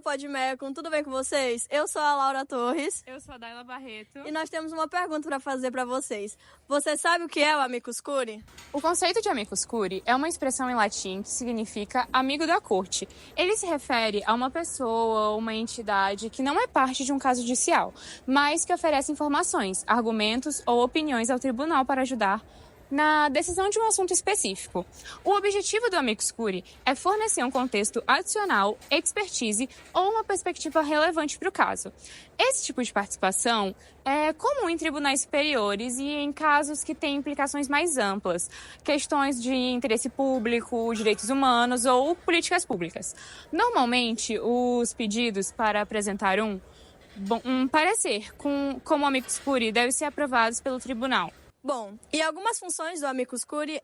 do Podmecum, tudo bem com vocês? Eu sou a Laura Torres. Eu sou a Dayla Barreto. E nós temos uma pergunta para fazer para vocês. Você sabe o que é o amicus curiae? O conceito de amicus curiae é uma expressão em latim que significa amigo da corte. Ele se refere a uma pessoa ou uma entidade que não é parte de um caso judicial, mas que oferece informações, argumentos ou opiniões ao tribunal para ajudar na decisão de um assunto específico. O objetivo do amicus curiae é fornecer um contexto adicional, expertise ou uma perspectiva relevante para o caso. Esse tipo de participação é comum em tribunais superiores e em casos que têm implicações mais amplas, questões de interesse público, direitos humanos ou políticas públicas. Normalmente, os pedidos para apresentar um parecer como amicus curiae devem ser aprovados pelo tribunal. Bom, e algumas funções do amicus curiae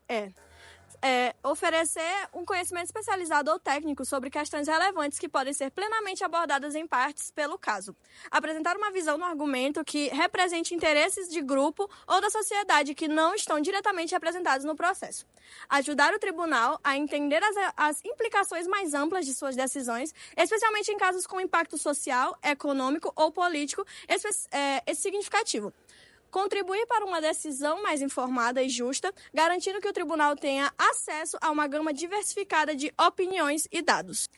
é oferecer um conhecimento especializado ou técnico sobre questões relevantes que podem ser plenamente abordadas em partes pelo caso. Apresentar uma visão no argumento que represente interesses de grupo ou da sociedade que não estão diretamente representados no processo. Ajudar o tribunal a entender as implicações mais amplas de suas decisões, especialmente em casos com impacto social, econômico ou político significativo. Contribuir para uma decisão mais informada e justa, garantindo que o tribunal tenha acesso a uma gama diversificada de opiniões e dados.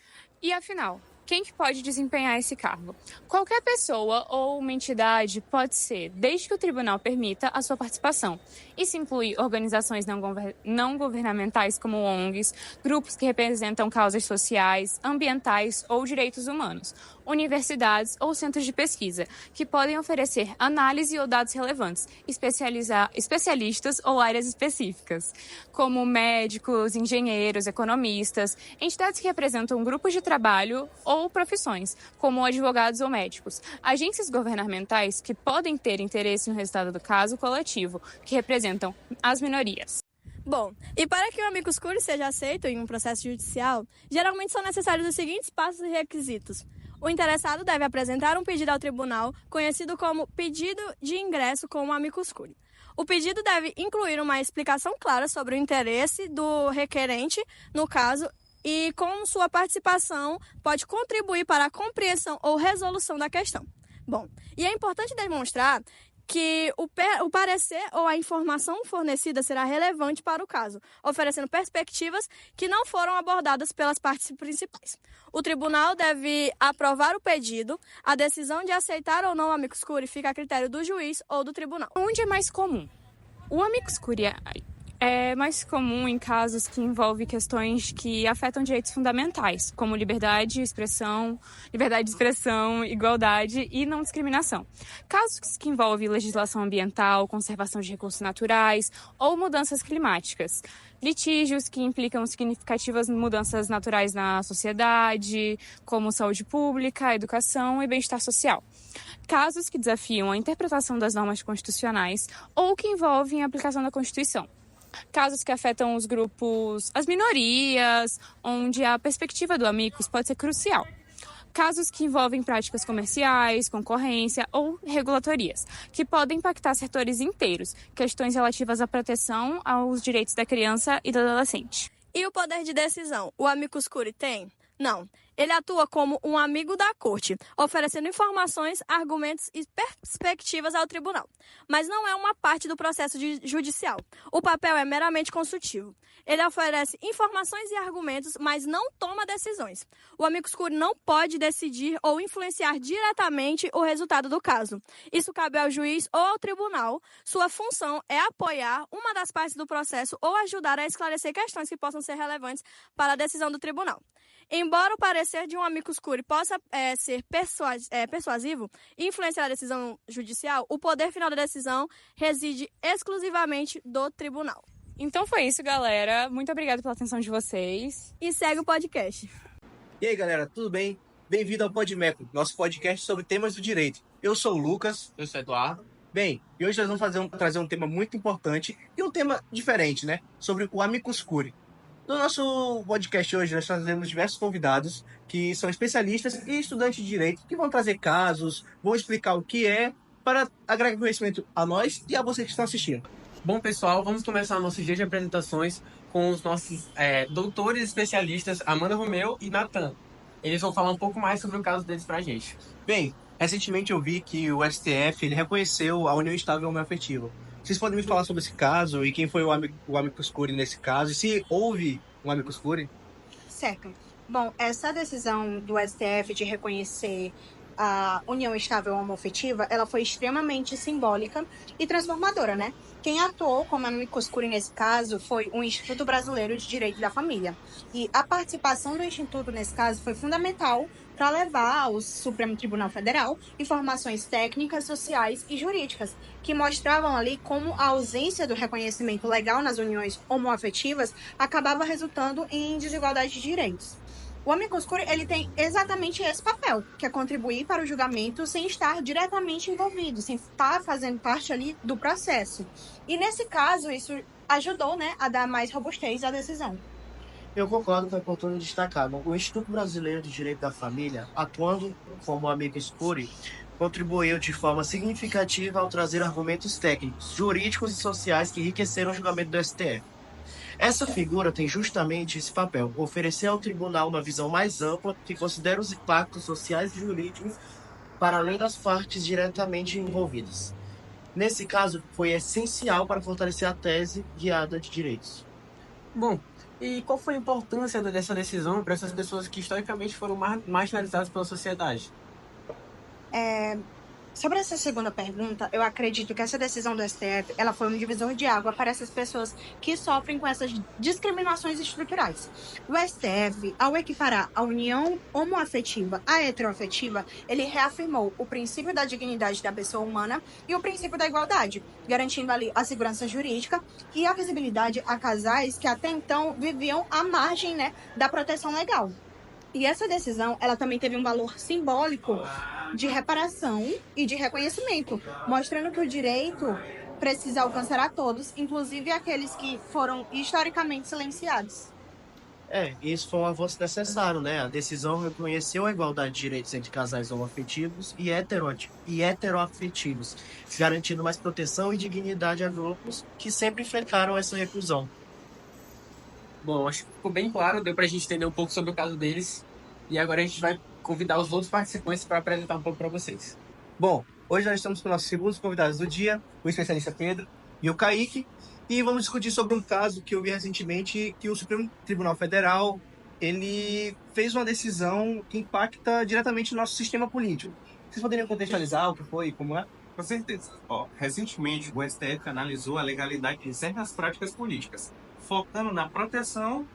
E afinal, quem que pode desempenhar esse cargo? Qualquer pessoa ou uma entidade pode ser, desde que o tribunal permita a sua participação. Isso inclui organizações não governamentais como ONGs, grupos que representam causas sociais, ambientais ou direitos humanos, universidades ou centros de pesquisa, que podem oferecer análise ou dados relevantes, especialistas ou áreas específicas, como médicos, engenheiros, economistas, entidades que representam grupos de trabalho ou profissões, como advogados ou médicos, agências governamentais que podem ter interesse no resultado do caso coletivo, que representam as minorias. Bom, e para que o amicus curiae seja aceito em um processo judicial, geralmente são necessários os seguintes passos e requisitos. O interessado deve apresentar um pedido ao tribunal, conhecido como pedido de ingresso com o amicus curiae. O pedido deve incluir uma explicação clara sobre o interesse do requerente no caso e, com sua participação, pode contribuir para a compreensão ou resolução da questão. Bom, e é importante demonstrar que o parecer ou a informação fornecida será relevante para o caso, oferecendo perspectivas que não foram abordadas pelas partes principais. O tribunal deve aprovar o pedido, a decisão de aceitar ou não o amicus curiae fica a critério do juiz ou do tribunal. Onde é mais comum? O amicus curiae é mais comum em casos que envolvem questões que afetam direitos fundamentais, como liberdade de expressão, igualdade e não discriminação. Casos que envolvem legislação ambiental, conservação de recursos naturais ou mudanças climáticas. Litígios que implicam significativas mudanças naturais na sociedade, como saúde pública, educação e bem-estar social. Casos que desafiam a interpretação das normas constitucionais ou que envolvem a aplicação da Constituição. Casos que afetam os grupos, as minorias, onde a perspectiva do amicus pode ser crucial. Casos que envolvem práticas comerciais, concorrência ou regulatorias, que podem impactar setores inteiros, questões relativas à proteção aos direitos da criança e do adolescente. E o poder de decisão, o amicus curiae tem? Não. Ele atua como um amigo da corte, oferecendo informações, argumentos e perspectivas ao tribunal. Mas não é uma parte do processo judicial. O papel é meramente consultivo. Ele oferece informações e argumentos, mas não toma decisões. O amicus curiae não pode decidir ou influenciar diretamente o resultado do caso. Isso cabe ao juiz ou ao tribunal. Sua função é apoiar uma das partes do processo ou ajudar a esclarecer questões que possam ser relevantes para a decisão do tribunal. Embora o parecer de um amicus curiae possa ser persuasivo e influenciar a decisão judicial, o poder final da decisão reside exclusivamente do tribunal. Então foi isso, galera. Muito obrigada pela atenção de vocês. E segue o podcast. E aí, galera, tudo bem? Bem-vindo ao Podmecum, nosso podcast sobre temas do direito. Eu sou o Lucas. Eu sou o Eduardo. Bem, e hoje nós vamos trazer um tema muito importante e um tema diferente, né? Sobre o amicus curiae. No nosso podcast hoje, nós trazemos diversos convidados que são especialistas e estudantes de direito que vão trazer casos, vão explicar o que é, para agregar conhecimento a nós e a vocês que estão assistindo. Bom, pessoal, vamos começar nosso dia de apresentações com os nossos doutores especialistas Amanda Romeu e Natan. Eles vão falar um pouco mais sobre o caso deles pra gente. Bem, recentemente eu vi que o STF ele reconheceu a união estável homoafetiva. Vocês podem me falar sobre esse caso e quem foi o amicus curiae nesse caso? E se houve um amicus curiae? Certo. Bom, essa decisão do STF de reconhecer a união estável homoafetiva, ela foi extremamente simbólica e transformadora, né? Quem atuou como amicus curiae nesse caso foi o Instituto Brasileiro de Direito da Família. E a participação do Instituto nesse caso foi fundamental para levar ao Supremo Tribunal Federal informações técnicas, sociais e jurídicas que mostravam ali como a ausência do reconhecimento legal nas uniões homoafetivas acabava resultando em desigualdade de direitos. O amicus curiae, ele tem exatamente esse papel, que é contribuir para o julgamento sem estar diretamente envolvido, sem estar fazendo parte ali do processo. E nesse caso, isso ajudou, né, a dar mais robustez à decisão. Eu concordo com a importante destacar. O Instituto Brasileiro de Direito da Família, atuando como amicus curiae, contribuiu de forma significativa ao trazer argumentos técnicos, jurídicos e sociais que enriqueceram o julgamento do STF. Essa figura tem justamente esse papel, oferecer ao tribunal uma visão mais ampla que considera os impactos sociais e jurídicos para além das partes diretamente envolvidas. Nesse caso, foi essencial para fortalecer a tese guiada de direitos. Bom, e qual foi a importância dessa decisão para essas pessoas que historicamente foram marginalizadas pela sociedade? Sobre essa segunda pergunta, eu acredito que essa decisão do STF, ela foi um divisor de água para essas pessoas que sofrem com essas discriminações estruturais. O STF, ao equiparar a união homoafetiva à heteroafetiva, ele reafirmou o princípio da dignidade da pessoa humana e o princípio da igualdade, garantindo ali a segurança jurídica e a visibilidade a casais que até então viviam à margem, né, da proteção legal. E essa decisão, ela também teve um valor simbólico de reparação e de reconhecimento, mostrando que o direito precisa alcançar a todos, inclusive aqueles que foram historicamente silenciados. Isso foi um avanço necessário, né? A decisão reconheceu a igualdade de direitos entre casais homoafetivos e heteroafetivos, garantindo mais proteção e dignidade a grupos que sempre enfrentaram essa reclusão. Bom, acho que ficou bem claro, deu pra gente entender um pouco sobre o caso deles. E agora a gente vai convidar os outros participantes para apresentar um pouco para vocês. Bom, hoje nós estamos com nossos segundos convidados do dia, o especialista Pedro e o Kaique, e vamos discutir sobre um caso que eu vi recentemente, que o Supremo Tribunal Federal ele fez uma decisão que impacta diretamente o nosso sistema político. Vocês poderiam contextualizar o que foi e como é? Com certeza. Recentemente, o STF analisou a legalidade de certas práticas políticas, focando na proteção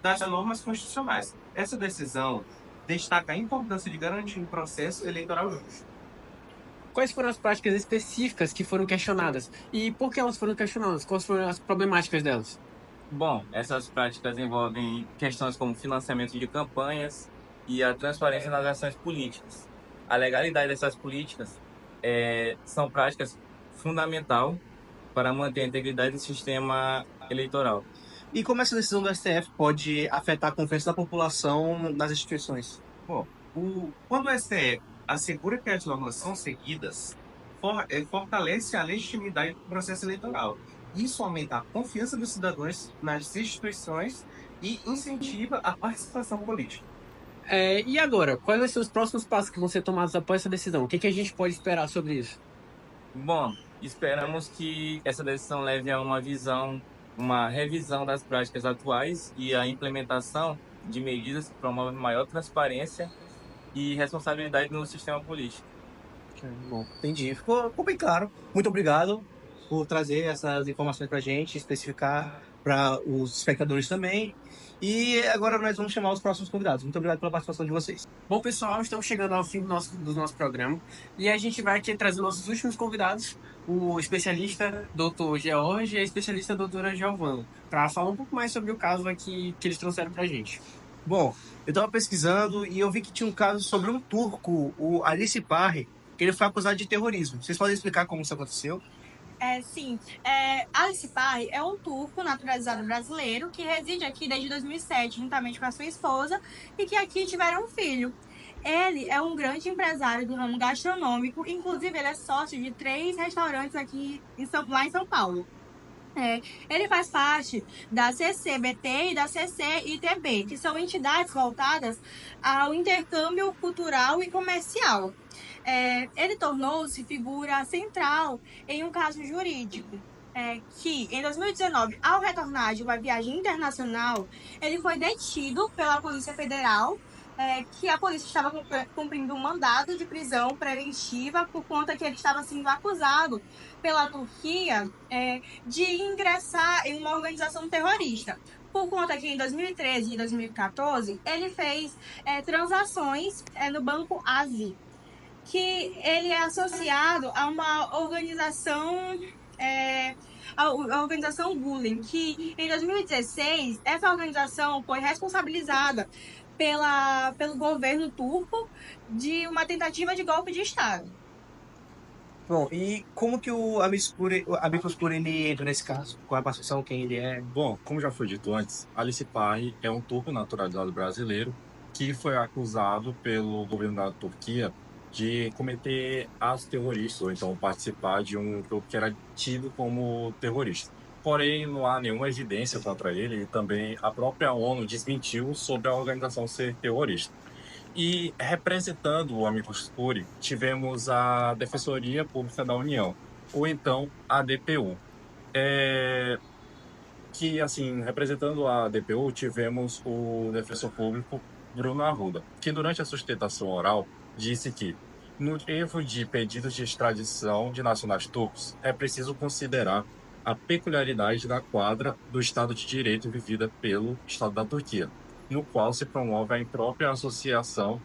das normas constitucionais. Essa decisão destaca a importância de garantir um processo eleitoral justo. Quais foram as práticas específicas que foram questionadas? E por que elas foram questionadas? Quais foram as problemáticas delas? Bom, essas práticas envolvem questões como financiamento de campanhas e a transparência nas ações políticas. A legalidade dessas políticas são práticas fundamentais para manter a integridade do sistema eleitoral. E como essa decisão do STF pode afetar a confiança da população nas instituições? Bom, quando o STF assegura que as normas são seguidas, fortalece a legitimidade do processo eleitoral. Isso aumenta a confiança dos cidadãos nas instituições e incentiva a participação política. E agora, quais vão ser os próximos passos que vão ser tomados após essa decisão? O que a gente pode esperar sobre isso? Bom, esperamos que essa decisão leve a uma revisão das práticas atuais e a implementação de medidas que promovem maior transparência e responsabilidade no sistema político. Bom, entendi. Ficou bem claro. Muito obrigado por trazer essas informações para a gente, especificar para os espectadores também. E agora nós vamos chamar os próximos convidados. Muito obrigado pela participação de vocês. Bom, pessoal, estamos chegando ao fim do nosso programa. E a gente vai aqui trazer nossos últimos convidados, o especialista Dr. George e a especialista doutora Giovana, para falar um pouco mais sobre o caso aqui que eles trouxeram para a gente. Bom, eu estava pesquisando e eu vi que tinha um caso sobre um turco, o Alice Parri, que ele foi acusado de terrorismo. Vocês podem explicar como isso aconteceu? Sim. Alice Parri é um turco naturalizado brasileiro que reside aqui desde 2007, juntamente com a sua esposa, e que aqui tiveram um filho. Ele é um grande empresário do ramo gastronômico, inclusive ele é sócio de 3 restaurantes aqui lá em São Paulo. Ele faz parte da CCBT e da CCITB, que são entidades voltadas ao intercâmbio cultural e comercial. Ele tornou-se figura central em um caso jurídico, que em 2019, ao retornar de uma viagem internacional, ele foi detido pela Polícia Federal, que a polícia estava cumprindo um mandado de prisão preventiva por conta que ele estava sendo acusado pela Turquia de ingressar em uma organização terrorista. Por conta que em 2013 e 2014 ele fez transações no Banco Asi, que ele é associado a uma organização, a organização Gulen, que em 2016 essa organização foi responsabilizada pelo governo turco de uma tentativa de golpe de Estado. Bom, e como que o Amicus Curiae ele entra nesse caso? Qual é a participação, quem ele é? Bom, como já foi dito antes, Ali Sipahi é um turco naturalizado brasileiro que foi acusado pelo governo da Turquia de cometer atos terroristas, ou então participar de um grupo que era tido como terrorista. Porém, não há nenhuma evidência contra ele e também a própria ONU desmentiu sobre a organização ser terrorista. E representando o Amicus Curiae, tivemos a Defensoria Pública da União, ou então a DPU. Que, assim, representando a DPU, tivemos o defensor público Bruno Arruda, que durante a sustentação oral disse que, no erro de pedidos de extradição de nacionais turcos, é preciso considerar a peculiaridade da quadra do Estado de Direito vivida pelo Estado da Turquia, no qual se promove a imprópria associação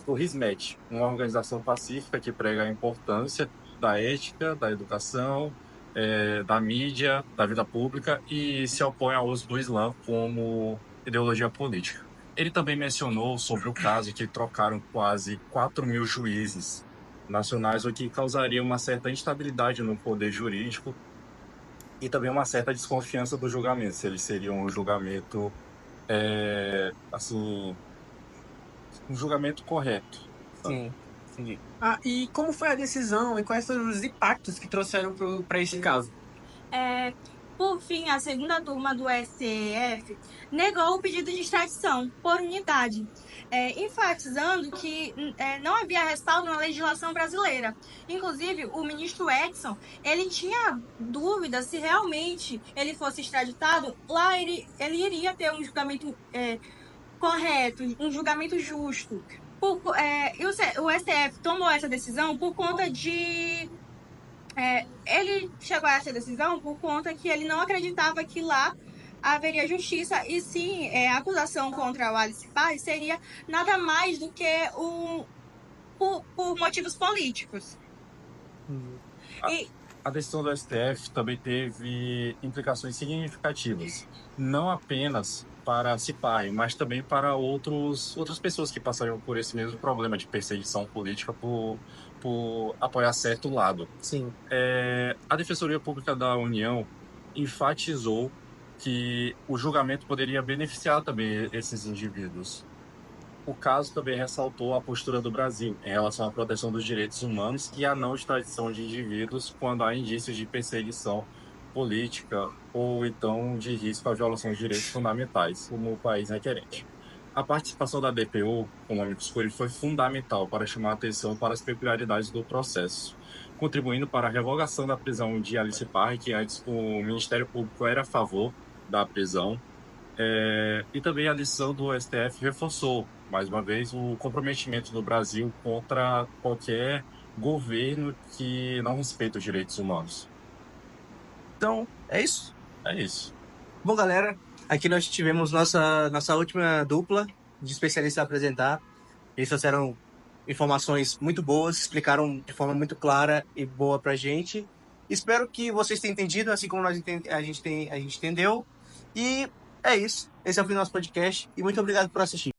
do Hizmet, uma organização pacífica que prega a importância da ética, da educação, da mídia, da vida pública e se opõe ao uso do Islã como ideologia política. Ele também mencionou sobre o caso que trocaram quase 4.000 juízes nacionais, o que causaria uma certa instabilidade no poder jurídico e também uma certa desconfiança do julgamento, se ele seria um julgamento, assim, um julgamento correto. Sim, entendi. E como foi a decisão e quais foram os impactos que trouxeram para esse caso? Por fim, a segunda turma do STF negou o pedido de extradição por unidade, enfatizando que não havia respaldo na legislação brasileira. Inclusive, o ministro Edson, ele tinha dúvida se realmente ele fosse extraditado, lá ele iria ter um julgamento correto, um julgamento justo. E o STF tomou essa decisão por conta de... ele chegou a essa decisão por conta que ele não acreditava que lá haveria justiça, e sim, a acusação contra o Ali Sipahi seria nada mais do que por motivos políticos. A decisão do STF também teve implicações significativas, não apenas para Sipahi, mas também para outras pessoas que passaram por esse mesmo problema de perseguição política por apoiar certo lado. Sim. A Defensoria Pública da União enfatizou que o julgamento poderia beneficiar também esses indivíduos. O caso também ressaltou a postura do Brasil em relação à proteção dos direitos humanos e à não extradição de indivíduos quando há indícios de perseguição política ou então de risco à violação de direitos fundamentais, como o país requerente. A participação da DPU, como Amicus Curiae, foi fundamental para chamar a atenção para as peculiaridades do processo, contribuindo para a revogação da prisão de Ali Sipahi, que antes o Ministério Público era a favor da prisão, e também a decisão do STF reforçou, mais uma vez, o comprometimento do Brasil contra qualquer governo que não respeita os direitos humanos. Então, é isso? É isso. Bom, galera, aqui nós tivemos nossa última dupla de especialistas a apresentar. Eles trouxeram informações muito boas, explicaram de forma muito clara e boa pra gente. Espero que vocês tenham entendido, assim como a gente entendeu. E é isso. Esse é o fim do nosso podcast e muito obrigado por assistir.